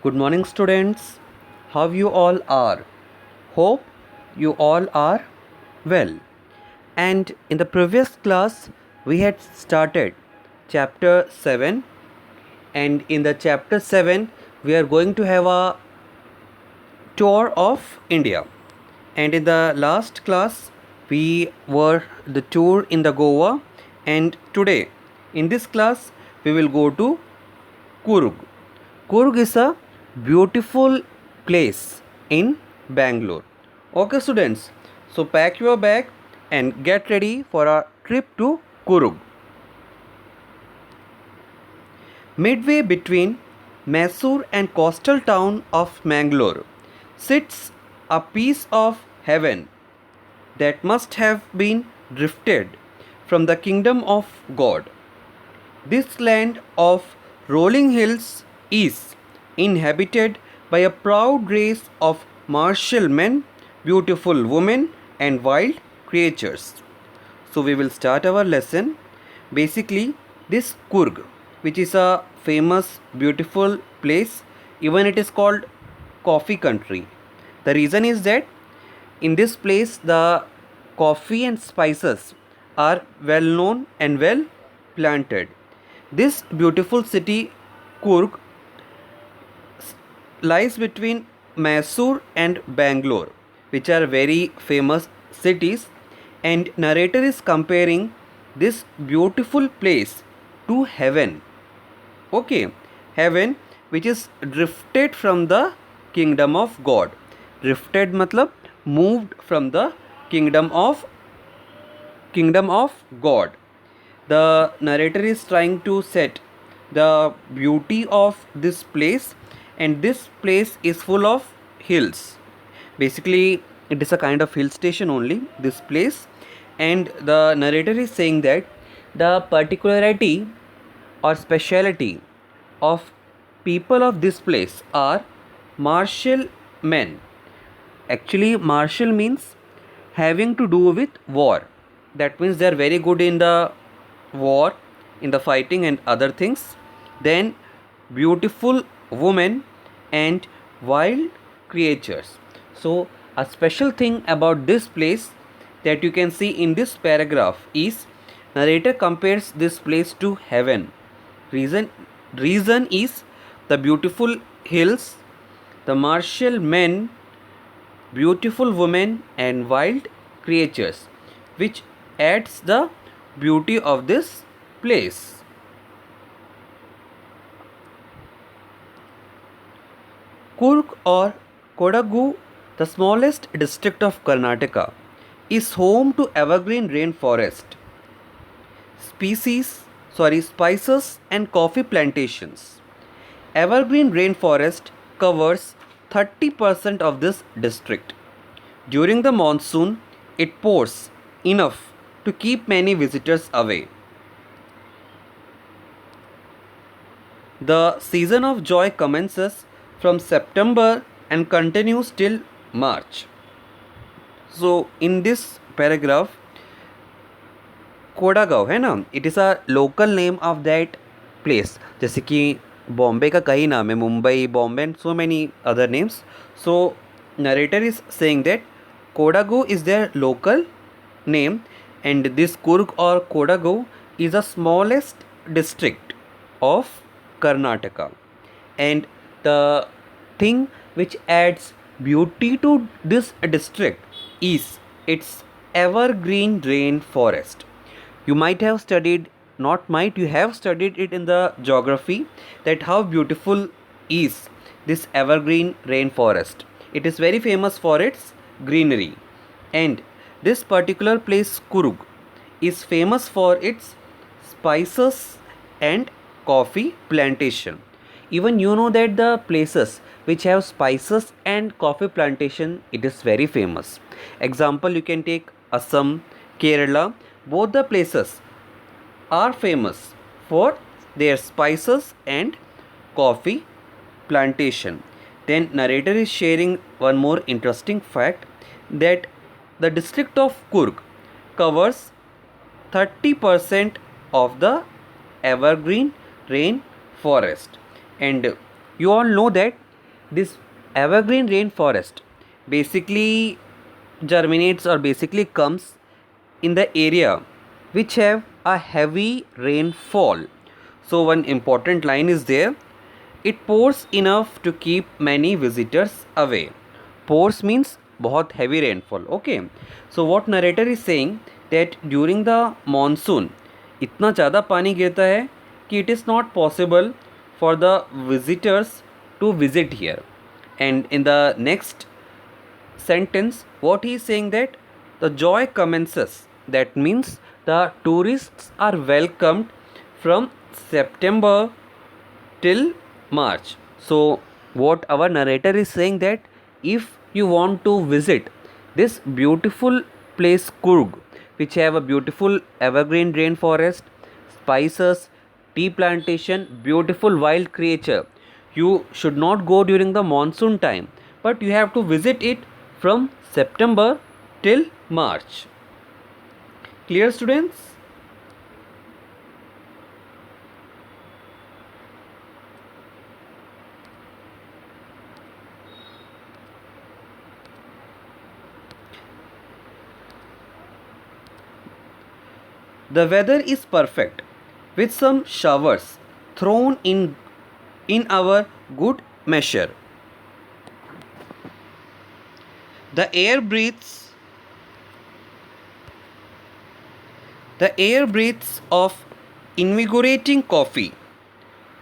Good morning, students. How you all are? Hope you all are well. And in the previous class, we had started chapter 7, and in the chapter 7, we are going to have a tour of India. And in the last class, we were the tour in the Goa, and today in this class, we will go to Kurg. Kurg is a beautiful place in Bangalore. Okay, students, so pack your bag and get ready for our trip to Kurg. Midway between Mysore and coastal town of Mangalore sits a piece of heaven that must have been drifted from the kingdom of God. This land of rolling hills is inhabited by a proud race of martial men, beautiful women, and wild creatures. So, we will start our lesson. Basically, this Kurg, which is a famous, beautiful place, even it is called coffee country. The reason is that in this place, the coffee and spices are well known and well planted. This beautiful city, Kurg, lies between Mysore and Bangalore, which are very famous cities, and narrator is comparing this beautiful place to heaven. Okay, heaven which is drifted from the kingdom of God. Drifted matlab moved from the kingdom of God. The narrator is trying to set the beauty of this place, and this place is full of hills. Basically, it is a kind of hill station only, this place, and the narrator is saying that the particularity or speciality of people of this place are martial men. Actually, martial means having to do with war. That means they are very good in the war, in the fighting and other things. Then beautiful women and wild creatures. So a special thing about this place that you can see in this paragraph is narrator compares this place to heaven. Reason is the beautiful hills, the martial men, beautiful women, and wild creatures, which adds the beauty of this place. Kurg or Kodagu, the smallest district of Karnataka, is home to evergreen rainforest, spices and coffee plantations. Evergreen rainforest covers 30% of this district. During the monsoon, it pours enough to keep many visitors away. The season of joy commences from September and continues till March. So, in this paragraph, Kondagaon है ना, it is a local name of that place. जैसे कि बॉम्बे का कई नाम है, Mumbai, Bombay and so many other names. So narrator is saying that Kodagu is their local name, and this Kurg or Kodagu is the smallest district of Karnataka, and the thing which adds beauty to this district is its evergreen rainforest. You might have studied, not might, you have studied it in the geography, that how beautiful is this evergreen rainforest. It is very famous for its greenery, and this particular place Kurg is famous for its spices and coffee plantation. Even you know that the places which have spices and coffee plantation, it is very famous. Example, you can take Assam, Kerala. Both the places are famous for their spices and coffee plantation. Then narrator is sharing one more interesting fact, that the district of Kurg covers 30% of the evergreen rain forest. And you all know that This evergreen rainforest basically germinates or basically comes in the area which have a heavy rainfall. So one important line is there. It pours enough to keep many visitors away. Pours means बहुत heavy rainfall. Okay. So what narrator is saying that during the monsoon इतना ज़्यादा पानी गिरता है कि it is not possible for the visitors to visit here. And in the next sentence, what he is saying that the joy commences. That means the tourists are welcomed from September till March. So what our narrator is saying that if you want to visit this beautiful place Kurg, which have a beautiful evergreen rainforest, spices, tea plantation, beautiful wild creature, you should not go during the monsoon time, but you have to visit it from September till March. Clear, students? The weather is perfect with some showers thrown in our good measure. The air breathes of invigorating coffee.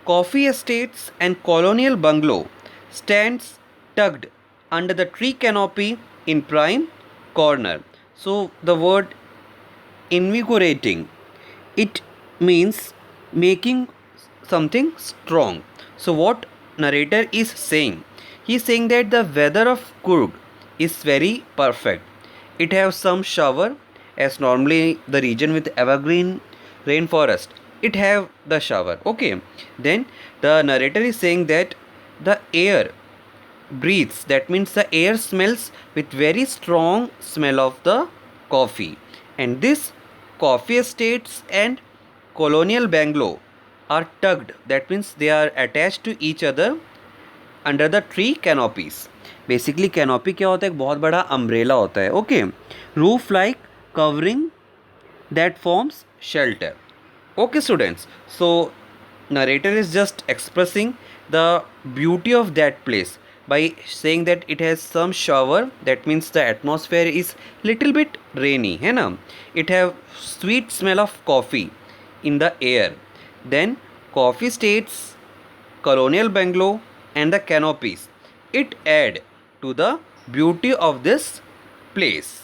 Coffee estates and colonial bungalow stands tucked under the tree canopy in prime corner. So the word invigorating, it means making something strong. So what narrator is saying, he is saying that the weather of Kurg is very perfect. It has some shower, as normally the region with evergreen rainforest, it have the shower. Okay, then the narrator is saying that the air breathes, that means the air smells with very strong smell of the coffee, and this coffee estates and colonial bungalow are tucked, that means they are attached to each other under the tree canopies. Basically canopy क्या होता है, एक बहुत बड़ा umbrella होता है. Okay, roof like covering that forms shelter. Okay, students, so narrator is just expressing the beauty of that place by saying that it has some shower, that means the atmosphere is little bit rainy, है ना. It have sweet smell of coffee in the air. Then coffee states, colonial bungalow and the canopies, it add to the beauty of this place.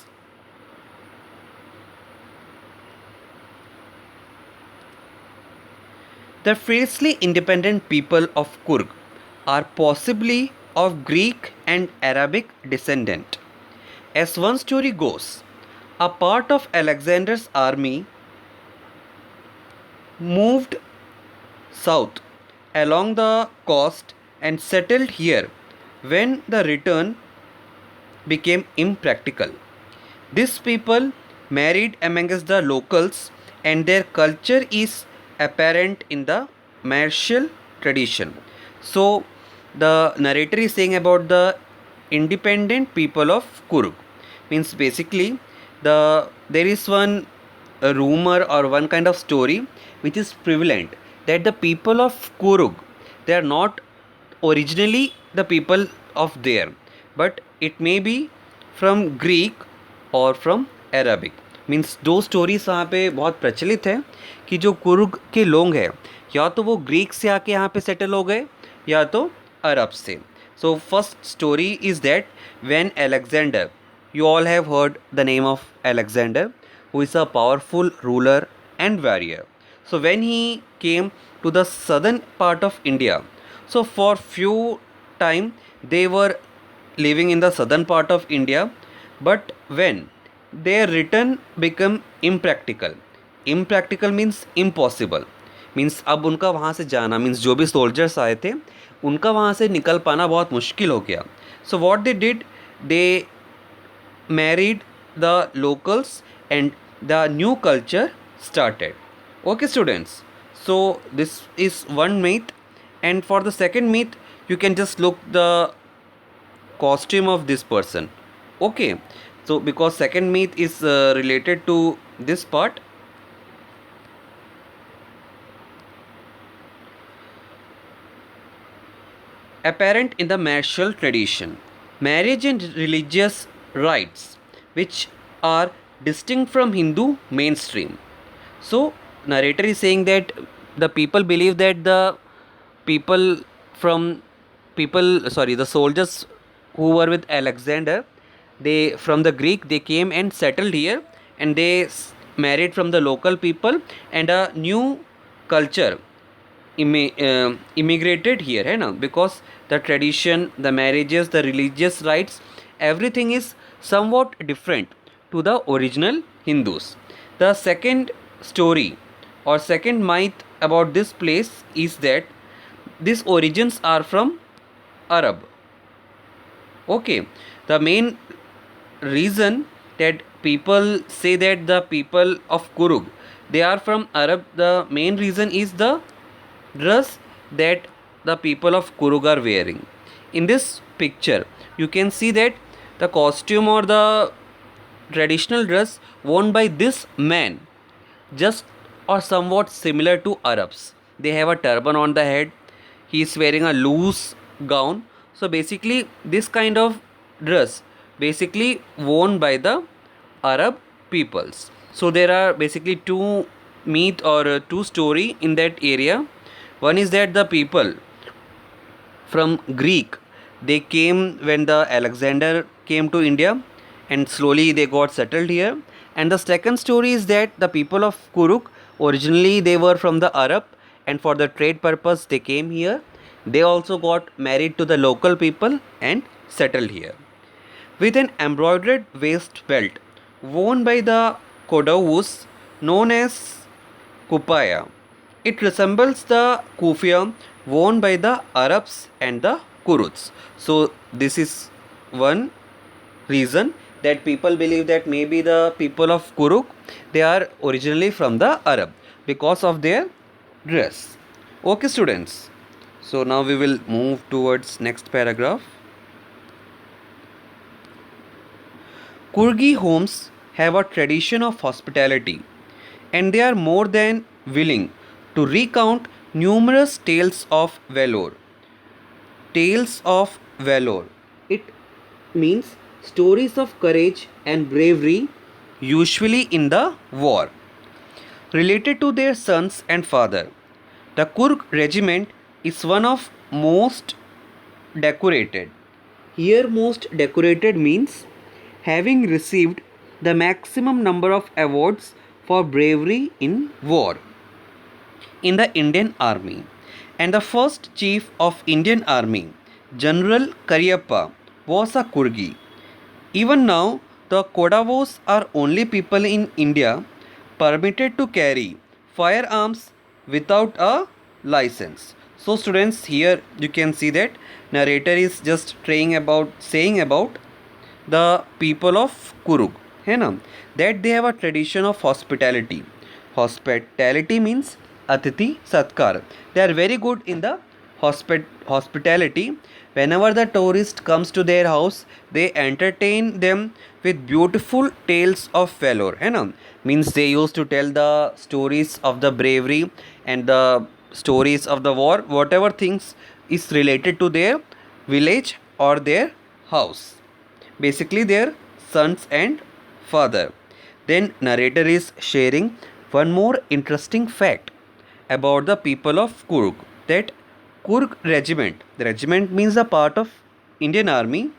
The fiercely independent people of Kurg are possibly of Greek and Arabic descent. As one story goes, a part of Alexander's army moved south along the coast and settled here when the return became impractical. These people married amongst the locals, and their culture is apparent in the martial tradition. So the narrator is saying about the independent people of Kurg, means basically there is one rumor or one kind of story which is prevalent that the people of Kurg, they are not originally the people of there, but it may be from Greek और from Arabic. Means दो stories वहाँ पे बहुत प्रचलित है कि जो कुर्ग के लोग हैं या तो वो ग्रीक से आके यहाँ पे सेटल हो गए या तो अरब से. So first story is that when Alexander, you all have heard the name of Alexander, who is a powerful ruler and warrior. So when he came to the southern part of India, so for few time they were living in the southern part of India, but when their return become impractical means impossible, means अब उनका वहाँ से जाना, means जो भी soldiers आए थे उनका वहाँ से निकल पाना बहुत मुश्किल हो गया. So what they did, they married the locals and the new culture started. Okay, students, so this is one myth, and for the second myth you can just look the costume of this person. Okay, so because second myth is related to this part. Apparent in the martial tradition, marriage and religious rites, which are distinct from Hindu mainstream. So, narrator is saying that the people believe that the people from the soldiers who were with Alexander, they from the Greek, they came and settled here, and they married from the local people, and a new culture immigrated here है ना, because the tradition, the marriages, the religious rites, everything is somewhat different to the original Hindus. The second story or second myth about this place is that these origins are from Arab. Okay, the main reason that people say that the people of Kurug, they are from Arab, the main reason is the dress that the people of Kurug are wearing. In this picture, you can see that the costume or the traditional dress worn by this man just or somewhat similar to Arabs. They have a turban on the head. He is wearing a loose gown. So basically, this kind of dress basically worn by the Arab peoples. So there are basically two myth or two story in that area. One is that the people from Greek, they came when the Alexander came to India, and slowly they got settled here. And the second story is that the people of Kuruk, originally they were from the Arab, and for the trade purpose they came here. They also got married to the local people and settled here. With an embroidered waist belt worn by the Kodavus known as Kupaya. It resembles the kufiya worn by the Arabs and the Kuruts. So this is one reason that people believe that maybe the people of Kuruk, they are originally from the Arab because of their dress. Okay students, so now we will move towards next paragraph. Kurgi homes have a tradition of hospitality, and they are more than willing to recount numerous tales of valor. Tales of valor. It means stories of courage and bravery, usually in the war, related to their sons and father. The Kurg regiment is one of most decorated. Here, most decorated means having received the maximum number of awards for bravery in war in the Indian Army. And the first chief of Indian Army, General Karyappa, was a Kurgi. Even now, the Kodavos are only people in India permitted to carry firearms without a license. So students, here you can see that narrator is just saying about the people of Kurug, है ना, that they have a tradition of hospitality. Hospitality means Atithi Satkar. They are very good in the hospitality. Whenever the tourist comes to their house, they entertain them with beautiful tales of valor. है ना? Means they used to tell the stories of the bravery and the stories of the war, whatever things is related to their village or their house. Basically their sons and father. Then narrator is sharing one more interesting fact about the people of Kurg, that Kurg regiment, the regiment means a part of Indian Army,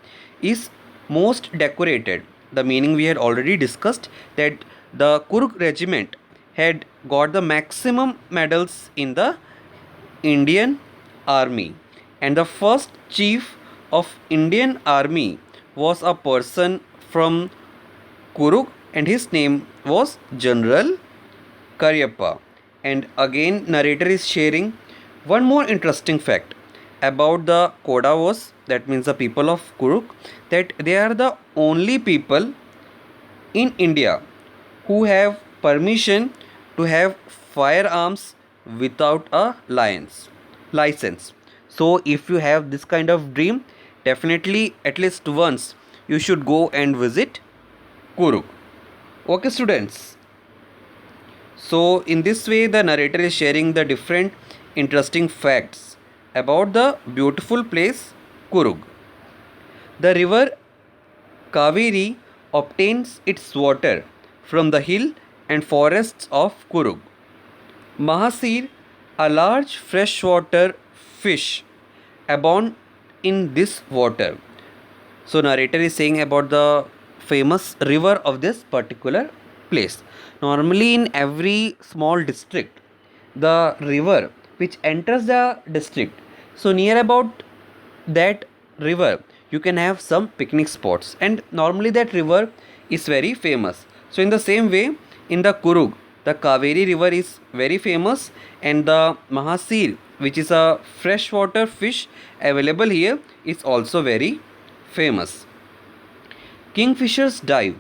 is most decorated. The meaning we had already discussed, that the Kurg regiment had got the maximum medals in the Indian Army, and the first chief of Indian Army was a person from Kurug, and his name was General Karyappa. And again narrator is sharing one more interesting fact about the Kodavos, that means the people of Kuruk, that they are the only people in India who have permission to have firearms without a license. So if you have this kind of dream, definitely at least once you should go and visit Kuruk. Okay, students. So, in this way, the narrator is sharing the different interesting facts about the beautiful place Kurug. The river Kaveri obtains its water from the hill and forests of Kurug. Mahasir, a large freshwater fish, abound in this water. So narrator is saying about the famous river of this particular place. Normally in every small district, the river which enters the district, so near about that river you can have some picnic spots, and normally that river is very famous. So in the same way, in the Kurug, the Kaveri river is very famous, and the Mahasir, which is a freshwater fish available here, is also very famous. Kingfishers dive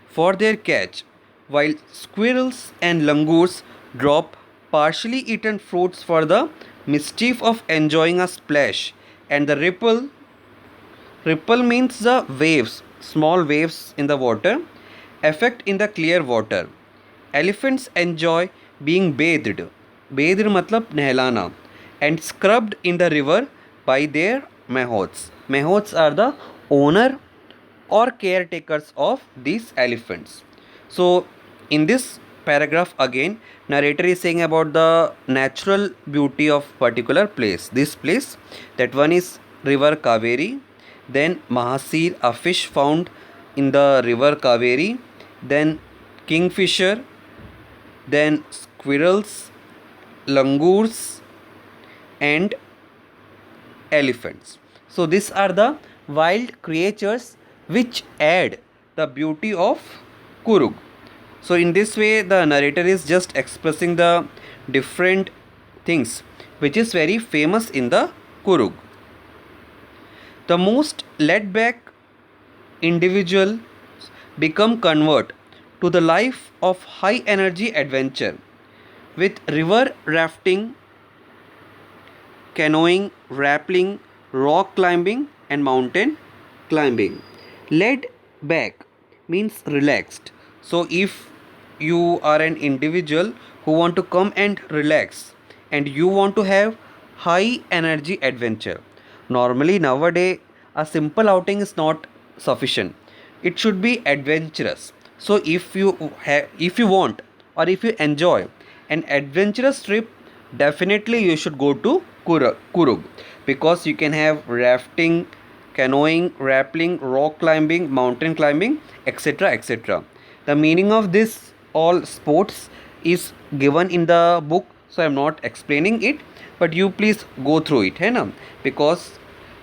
for their catch, while squirrels and langurs drop partially eaten fruits for the mischief of enjoying a splash. And the ripple means the waves, small waves in the water, effect in the clear water. Elephants enjoy being bathed. Bathed matlab nehlana, and scrubbed in the river by their mahots. Mahots are the owner or caretakers of these elephants. So in this paragraph again, narrator is saying about the natural beauty of particular place. This place, that one is river Kaveri, then Mahasir, a fish found in the river Kaveri, then kingfisher, then squirrels, langurs, and elephants. So these are the wild creatures which add the beauty of Kurug. So in this way, the narrator is just expressing the different things which is very famous in the Kurug. The most laid back individual become convert to the life of high energy adventure with river rafting, canoeing, rappelling, rock climbing, and mountain climbing. Laid back means relaxed. So if you are an individual who want to come and relax and you want to have high energy adventure, normally nowadays a simple outing is not sufficient. It should be adventurous. So if you want or if you enjoy an adventurous trip, definitely you should go to Kurug, because you can have rafting, canoeing, rappelling, rock climbing, mountain climbing, etc. etc. The meaning of this all sports is given in the book, so I am not explaining it, but you please go through it, है ना? Because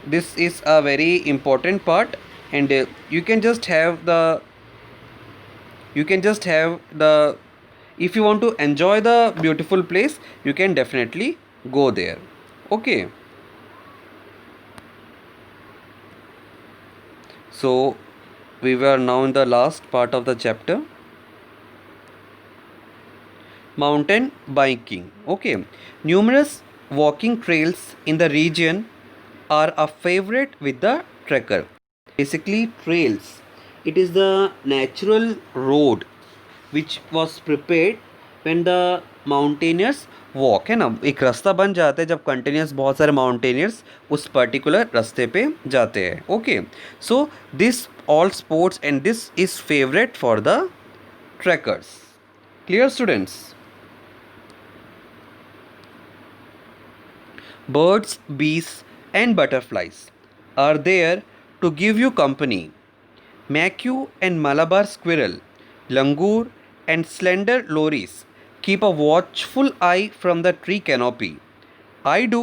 this is a very important part, and you can just have the if you want to enjoy the beautiful place, you can definitely go there. Okay. So we were now in the last part of the chapter, mountain biking. Okay, numerous walking trails in the region are a favorite with the trekker. Basically trails, it is the natural road which was prepared when the mountaineers walk, है ना? एक रास्ता बन जाता है जब continuous बहुत सारे माउंटेनियर्स उस पर्टिकुलर रास्ते पे जाते हैं. Okay, so this all sports and this is favourite for the trackers. Clear students? Birds, bees, and butterflies are there to give you company. Macaw and Malabar squirrel, langur, and slender lories keep a watchful eye from the tree canopy. I do,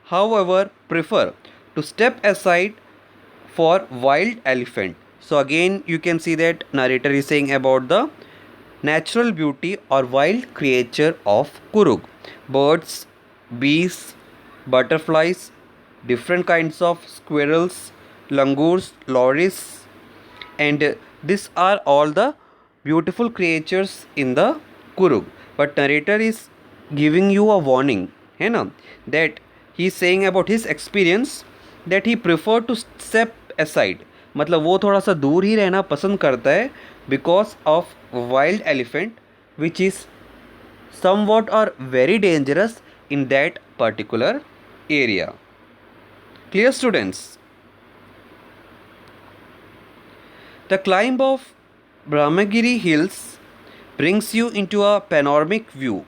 however, prefer to step aside for wild elephant. So again you can see that narrator is saying about the natural beauty or wild creature of Kurug. Birds, bees, butterflies, different kinds of squirrels, langurs, lories, and these are all the beautiful creatures in the Kurug. But narrator is giving you a warning, है ना, that he is saying about his experience that he preferred to step aside, मतलब वो थोड़ा सा दूर ही रहना पसंद करता है because of wild elephant which is somewhat or very dangerous in that particular area. Clear, students? The climb of Brahmagiri hills brings you into a panoramic view.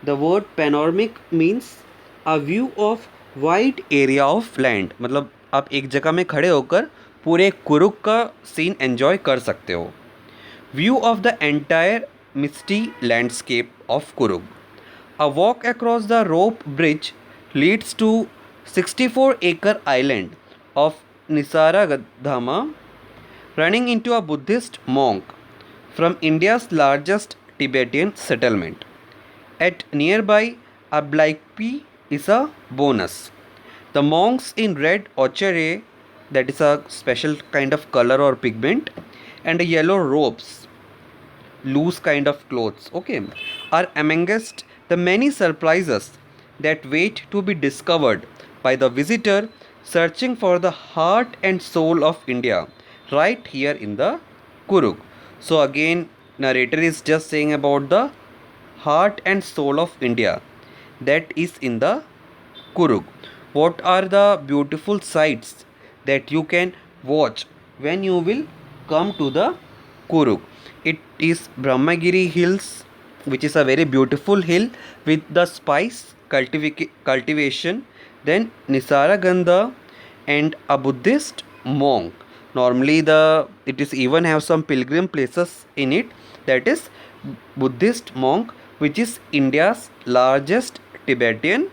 The word panoramic means a view of wide area of land. मतलब आप एक जगह में खड़े होकर पूरे कुरुक का scene enjoy कर सकते हो. View of the entire misty landscape of Kurug. A walk across the rope bridge leads to 64-acre island of Nisaragama, running into a Buddhist monk from India's largest Tibetan settlement. At nearby Ablaikpi is a bonus. The monks in red ochre, that is a special kind of color or pigment, and yellow robes, loose kind of clothes, okay, are amongst the many surprises that wait to be discovered by the visitor searching for the heart and soul of India right here in the Kuruk. So again, narrator is just saying about the heart and soul of India that is in the Kuruk. What are the beautiful sights that you can watch when you will come to the Kuruk? It is Brahmagiri Hills, which is a very beautiful hill with the spice cultivation. Then Nisaragandha and a Buddhist monk. Normally, it is even have some pilgrim places in it. That is Buddhist monk, which is India's largest Tibetan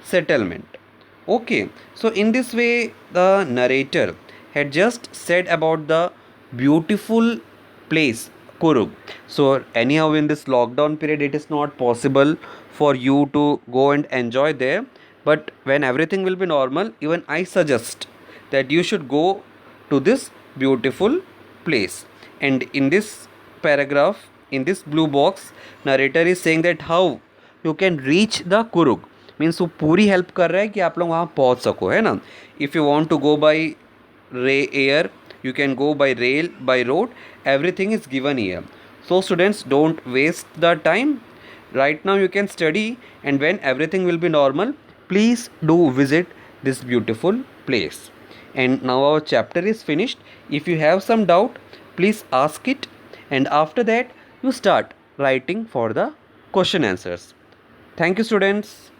settlement. Okay, so in this way, the narrator had just said about the beautiful place Kurug. So anyhow, in this lockdown period, it is not possible for you to go and enjoy there. But when everything will be normal, even I suggest that you should go to this beautiful place. And in this paragraph, in this blue box, narrator is saying that how you can reach the Kurug. Means वो पूरी help कर रहा है कि आप लोग वहाँ पहुँच सको, है ना. If you want to go by air, you can go by rail, by road, everything is given here. So students, don't waste the time. Right now you can study, and when everything will be normal, please do visit this beautiful place. And now our chapter is finished. If you have some doubt, please ask it, and after that you start writing for the question answers. Thank you, students.